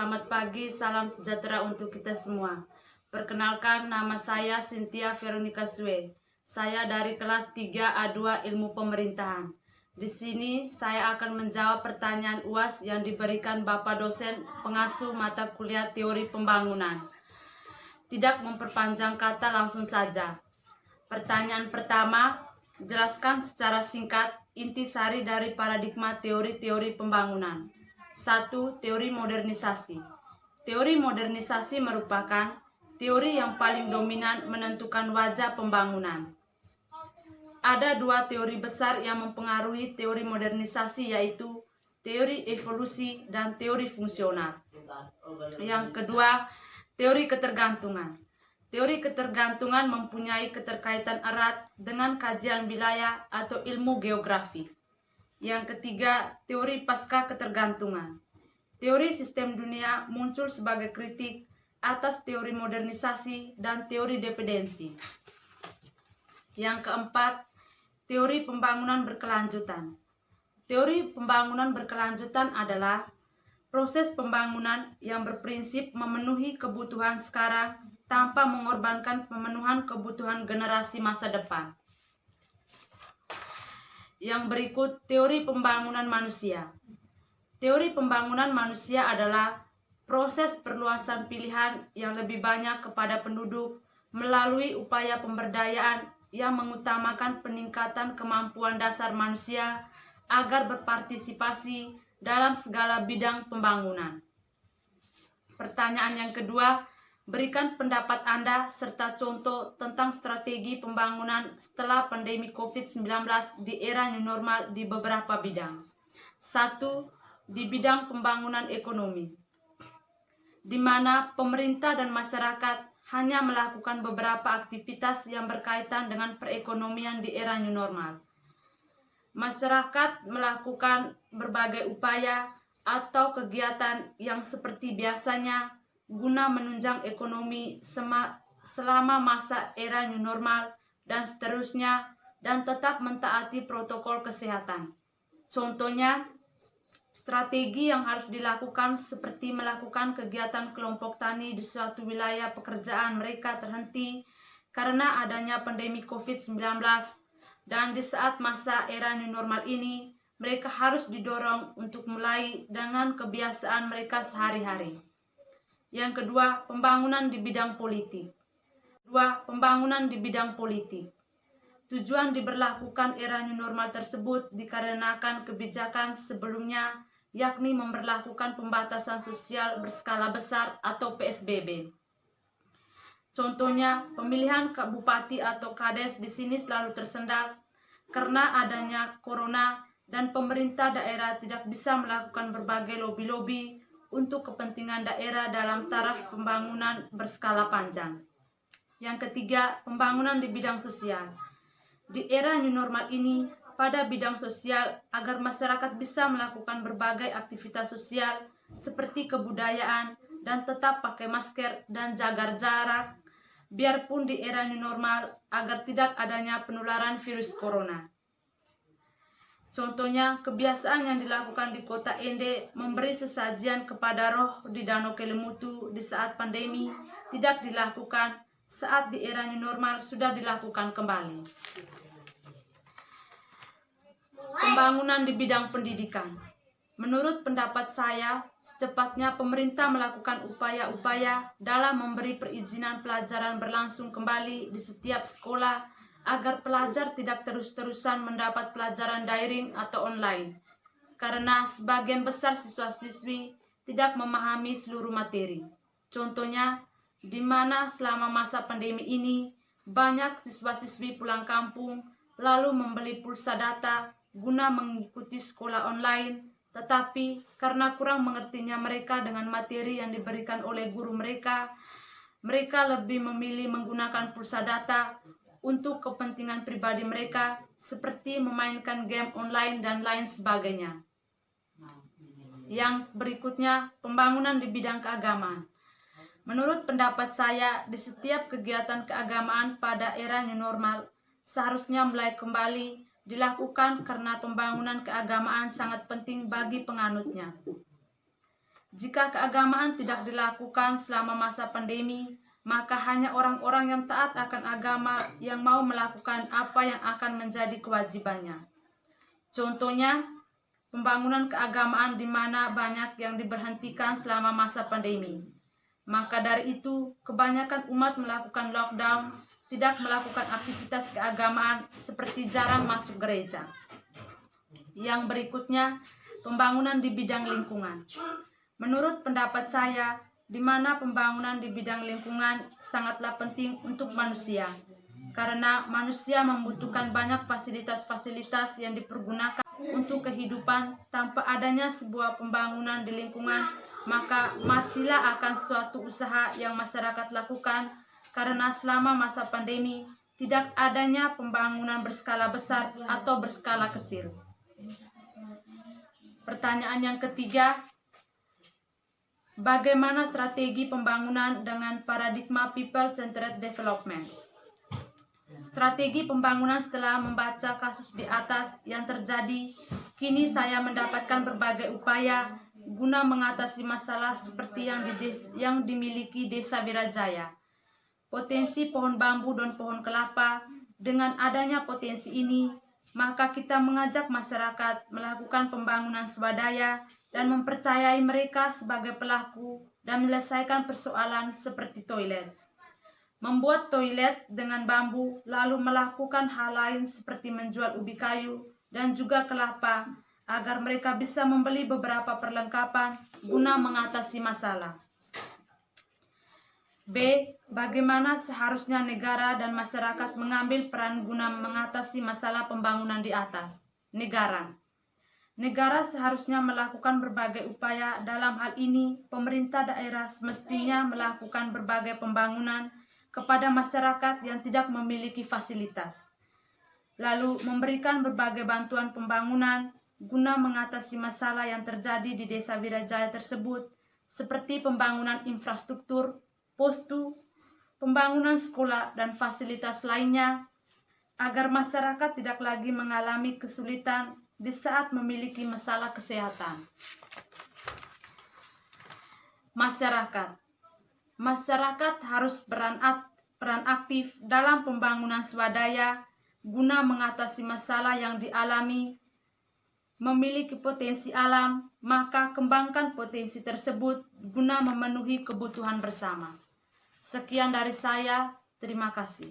Selamat pagi, salam sejahtera untuk kita semua. Perkenalkan, nama saya Cynthia Veronica Sue. Saya dari kelas 3A2 Ilmu Pemerintahan. Di sini saya akan menjawab pertanyaan UAS yang diberikan Bapak dosen pengasuh mata kuliah Teori Pembangunan. Tidak memperpanjang kata, langsung saja. Pertanyaan pertama, jelaskan secara singkat intisari dari paradigma teori-teori pembangunan. 1. Teori modernisasi. Teori modernisasi merupakan teori yang paling dominan menentukan wajah pembangunan. Ada dua teori besar yang mempengaruhi teori modernisasi, yaitu teori evolusi dan teori fungsional. Yang kedua, teori ketergantungan. Teori ketergantungan mempunyai keterkaitan erat dengan kajian wilayah atau ilmu geografi. Yang ketiga, teori pasca ketergantungan. Teori sistem dunia muncul sebagai kritik atas teori modernisasi dan teori dependensi. Yang keempat, teori pembangunan berkelanjutan. Teori pembangunan berkelanjutan adalah proses pembangunan yang berprinsip memenuhi kebutuhan sekarang tanpa mengorbankan pemenuhan kebutuhan generasi masa depan. Yang berikut, teori pembangunan manusia. Teori pembangunan manusia adalah proses perluasan pilihan yang lebih banyak kepada penduduk melalui upaya pemberdayaan yang mengutamakan peningkatan kemampuan dasar manusia agar berpartisipasi dalam segala bidang pembangunan. Pertanyaan yang kedua, berikan pendapat Anda serta contoh tentang strategi pembangunan setelah pandemi COVID-19 di era new normal di beberapa bidang. 1. Di bidang pembangunan ekonomi, di mana pemerintah dan masyarakat hanya melakukan beberapa aktivitas yang berkaitan dengan perekonomian di era new normal. Masyarakat melakukan berbagai upaya atau kegiatan yang seperti biasanya guna menunjang ekonomi selama masa era new normal dan seterusnya, dan tetap mentaati protokol kesehatan. Contohnya, strategi yang harus dilakukan seperti melakukan kegiatan kelompok tani di suatu wilayah pekerjaan mereka terhenti karena adanya pandemi COVID-19, dan di saat masa era new normal ini mereka harus didorong untuk mulai dengan kebiasaan mereka sehari-hari. Yang kedua, pembangunan di bidang politik. Pembangunan di bidang politik. Tujuan diberlakukan era new normal tersebut dikarenakan kebijakan sebelumnya, yakni memberlakukan pembatasan sosial berskala besar atau PSBB. Contohnya, pemilihan bupati atau kades di sini selalu tersendat karena adanya corona dan pemerintah daerah tidak bisa melakukan berbagai lobi-lobi untuk kepentingan daerah dalam taraf pembangunan berskala panjang. Yang ketiga, pembangunan di bidang sosial. Di era new normal ini, pada bidang sosial, agar masyarakat bisa melakukan berbagai aktivitas sosial seperti kebudayaan dan tetap pakai masker dan jaga jarak, biarpun di era new normal, agar tidak adanya penularan virus corona. Contohnya, kebiasaan yang dilakukan di kota Ende memberi sesajian kepada roh di Danau Kelimutu di saat pandemi tidak dilakukan saat di era new normal sudah dilakukan kembali. Pembangunan di bidang pendidikan. Menurut pendapat saya, secepatnya pemerintah melakukan upaya-upaya dalam memberi perizinan pelajaran berlangsung kembali di setiap sekolah agar pelajar tidak terus-terusan mendapat pelajaran daring atau online, karena sebagian besar siswa-siswi tidak memahami seluruh materi. Contohnya, di mana selama masa pandemi ini banyak siswa-siswi pulang kampung lalu membeli pulsa data guna mengikuti sekolah online, tetapi karena kurang mengertinya mereka dengan materi yang diberikan oleh guru mereka lebih memilih menggunakan pulsa data untuk kepentingan pribadi mereka seperti memainkan game online dan lain sebagainya. Yang berikutnya, pembangunan di bidang keagamaan. Menurut pendapat saya, di setiap kegiatan keagamaan pada era new normal seharusnya mulai kembali dilakukan karena pembangunan keagamaan sangat penting bagi penganutnya. Jika keagamaan tidak dilakukan selama masa pandemi, maka hanya orang-orang yang taat akan agama yang mau melakukan apa yang akan menjadi kewajibannya. Contohnya, pembangunan keagamaan di mana banyak yang diberhentikan selama masa pandemi. Maka dari itu, kebanyakan umat melakukan lockdown, tidak melakukan aktivitas keagamaan seperti jarang masuk gereja. Yang berikutnya, pembangunan di bidang lingkungan. Menurut pendapat saya, di mana pembangunan di bidang lingkungan sangatlah penting untuk manusia, karena manusia membutuhkan banyak fasilitas-fasilitas yang dipergunakan untuk kehidupan. Tanpa adanya sebuah pembangunan di lingkungan, maka matilah akan suatu usaha yang masyarakat lakukan, karena selama masa pandemi tidak adanya pembangunan berskala besar atau berskala kecil. Pertanyaan yang ketiga, bagaimana strategi pembangunan dengan paradigma people-centered development? Strategi pembangunan setelah membaca kasus di atas yang terjadi, kini saya mendapatkan berbagai upaya guna mengatasi masalah seperti yang dimiliki Desa Wirajaya. Potensi pohon bambu dan pohon kelapa, dengan adanya potensi ini, maka kita mengajak masyarakat melakukan pembangunan swadaya dan mempercayai mereka sebagai pelaku dan menyelesaikan persoalan seperti toilet. Membuat toilet dengan bambu, lalu melakukan hal lain seperti menjual ubi kayu dan juga kelapa, agar mereka bisa membeli beberapa perlengkapan guna mengatasi masalah. B. Bagaimana seharusnya negara dan masyarakat mengambil peran guna mengatasi masalah pembangunan di atas? Negara seharusnya melakukan berbagai upaya. Dalam hal ini, pemerintah daerah semestinya melakukan berbagai pembangunan kepada masyarakat yang tidak memiliki fasilitas, lalu memberikan berbagai bantuan pembangunan guna mengatasi masalah yang terjadi di Desa Wirajaya tersebut, seperti pembangunan infrastruktur, postu, pembangunan sekolah, dan fasilitas lainnya, agar masyarakat tidak lagi mengalami kesulitan di saat memiliki masalah kesehatan. Masyarakat harus peran aktif dalam pembangunan swadaya guna mengatasi masalah yang dialami. Memiliki potensi alam, maka kembangkan potensi tersebut guna memenuhi kebutuhan bersama. Sekian dari saya, terima kasih.